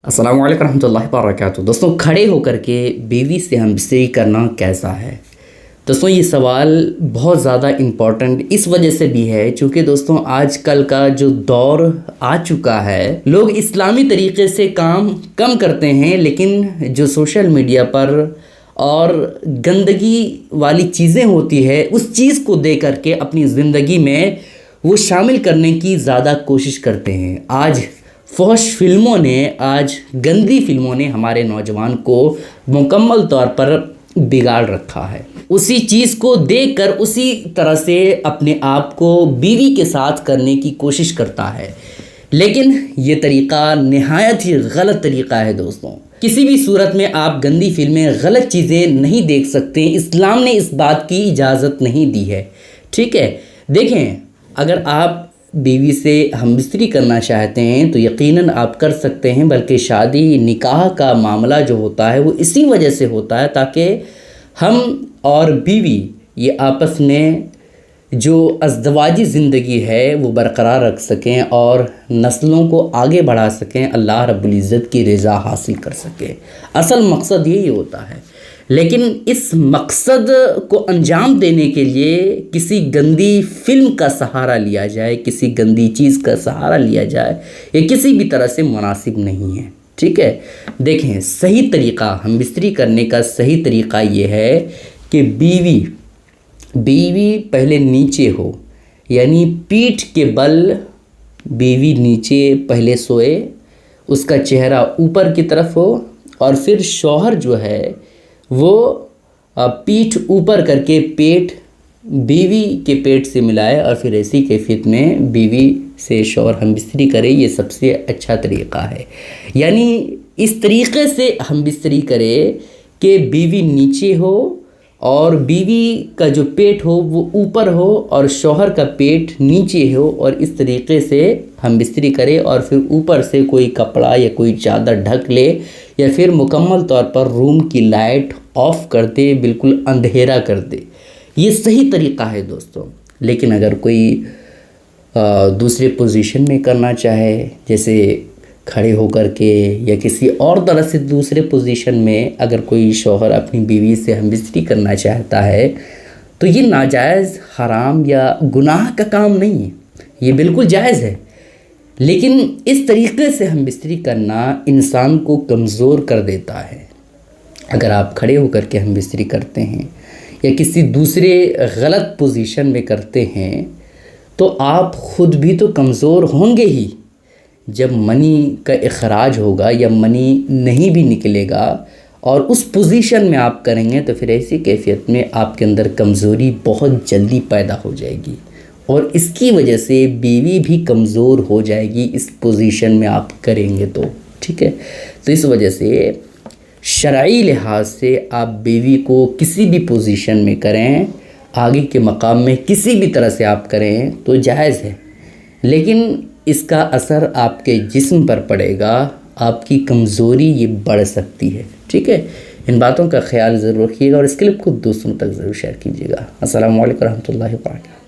السلام علیکم ورحمۃ اللہ وبرکاتہ۔ دوستوں، کھڑے ہو کر کے بیوی سے ہم بستری کرنا کیسا ہے؟ دوستوں، یہ سوال بہت زیادہ امپورٹنٹ اس وجہ سے بھی ہے چونکہ دوستوں آج کل کا جو دور آ چکا ہے، لوگ اسلامی طریقے سے کام کم کرتے ہیں، لیکن جو سوشل میڈیا پر اور گندگی والی چیزیں ہوتی ہے اس چیز کو دے کر کے اپنی زندگی میں وہ شامل کرنے کی زیادہ کوشش کرتے ہیں۔ آج فحش فلموں نے، آج گندی فلموں نے ہمارے نوجوان کو مکمل طور پر بگاڑ رکھا ہے۔ اسی چیز کو دیکھ کر اسی طرح سے اپنے آپ کو بیوی کے ساتھ کرنے کی کوشش کرتا ہے، لیکن یہ طریقہ نہایت ہی غلط طریقہ ہے۔ دوستوں، کسی بھی صورت میں آپ گندی فلمیں، غلط چیزیں نہیں دیکھ سکتے۔ اسلام نے اس بات کی اجازت نہیں دی ہے، ٹھیک ہے؟ دیکھیں، اگر آپ بیوی سے ہم بستری کرنا چاہتے ہیں تو یقیناً آپ کر سکتے ہیں، بلکہ شادی نکاح کا معاملہ جو ہوتا ہے وہ اسی وجہ سے ہوتا ہے تاکہ ہم اور بیوی یہ آپس میں جو ازدواجی زندگی ہے وہ برقرار رکھ سکیں اور نسلوں کو آگے بڑھا سکیں، اللہ رب العزت کی رضا حاصل کر سکیں۔ اصل مقصد یہی ہوتا ہے، لیکن اس مقصد کو انجام دینے کے لیے کسی گندی فلم کا سہارا لیا جائے، کسی گندی چیز کا سہارا لیا جائے، یہ کسی بھی طرح سے مناسب نہیں ہے، ٹھیک ہے؟ دیکھیں، صحیح طریقہ ہم بستری کرنے کا صحیح طریقہ یہ ہے کہ بیوی پہلے نیچے ہو، یعنی پیٹھ کے بل بیوی نیچے پہلے سوئے، اس کا چہرہ اوپر کی طرف ہو، اور پھر شوہر جو ہے وہ پیٹھ اوپر کر کے پیٹ بیوی کے پیٹ سے ملائے، اور پھر ایسی کیفیت میں بیوی سے شوہر ہم بستری کرے۔ یہ سب سے اچھا طریقہ ہے، یعنی اس طریقے سے ہم بستری کرے کہ بیوی نیچے ہو اور بیوی کا جو پیٹ ہو وہ اوپر ہو اور شوہر کا پیٹ نیچے ہو، اور اس طریقے سے ہم بستری کرے، اور پھر اوپر سے کوئی کپڑا یا کوئی چادر ڈھک لے، یا پھر مکمل طور پر روم کی لائٹ آف کر دے، بالکل اندھیرا کر دے۔ یہ صحیح طریقہ ہے دوستوں۔ لیکن اگر کوئی دوسرے پوزیشن میں کرنا چاہے، جیسے کھڑے ہو کر کے یا کسی اور طرح سے دوسرے پوزیشن میں اگر کوئی شوہر اپنی بیوی سے ہم بستری کرنا چاہتا ہے تو یہ ناجائز، حرام یا گناہ کا کام نہیں ہے، یہ بالکل جائز ہے۔ لیکن اس طریقے سے ہم بستری کرنا انسان کو کمزور کر دیتا ہے۔ اگر آپ کھڑے ہو کر کے ہم بستری کرتے ہیں یا کسی دوسرے غلط پوزیشن میں کرتے ہیں تو آپ خود بھی تو کمزور ہوں گے ہی۔ جب منی کا اخراج ہوگا یا منی نہیں بھی نکلے گا اور اس پوزیشن میں آپ کریں گے تو پھر ایسی کیفیت میں آپ کے اندر کمزوری بہت جلدی پیدا ہو جائے گی، اور اس کی وجہ سے بیوی بھی کمزور ہو جائے گی اس پوزیشن میں آپ کریں گے تو، ٹھیک ہے؟ تو اس وجہ سے شرعی لحاظ سے آپ بیوی کو کسی بھی پوزیشن میں کریں، آگے کے مقام میں کسی بھی طرح سے آپ کریں تو جائز ہے، لیکن اس کا اثر آپ کے جسم پر پڑے گا، آپ کی کمزوری یہ بڑھ سکتی ہے، ٹھیک ہے؟ ان باتوں کا خیال ضرور رکھیے گا اور اس کلپ کو دوسروں تک ضرور شیئر کیجیے گا۔ السلام علیکم ورحمۃ اللہ وبرکاتہ۔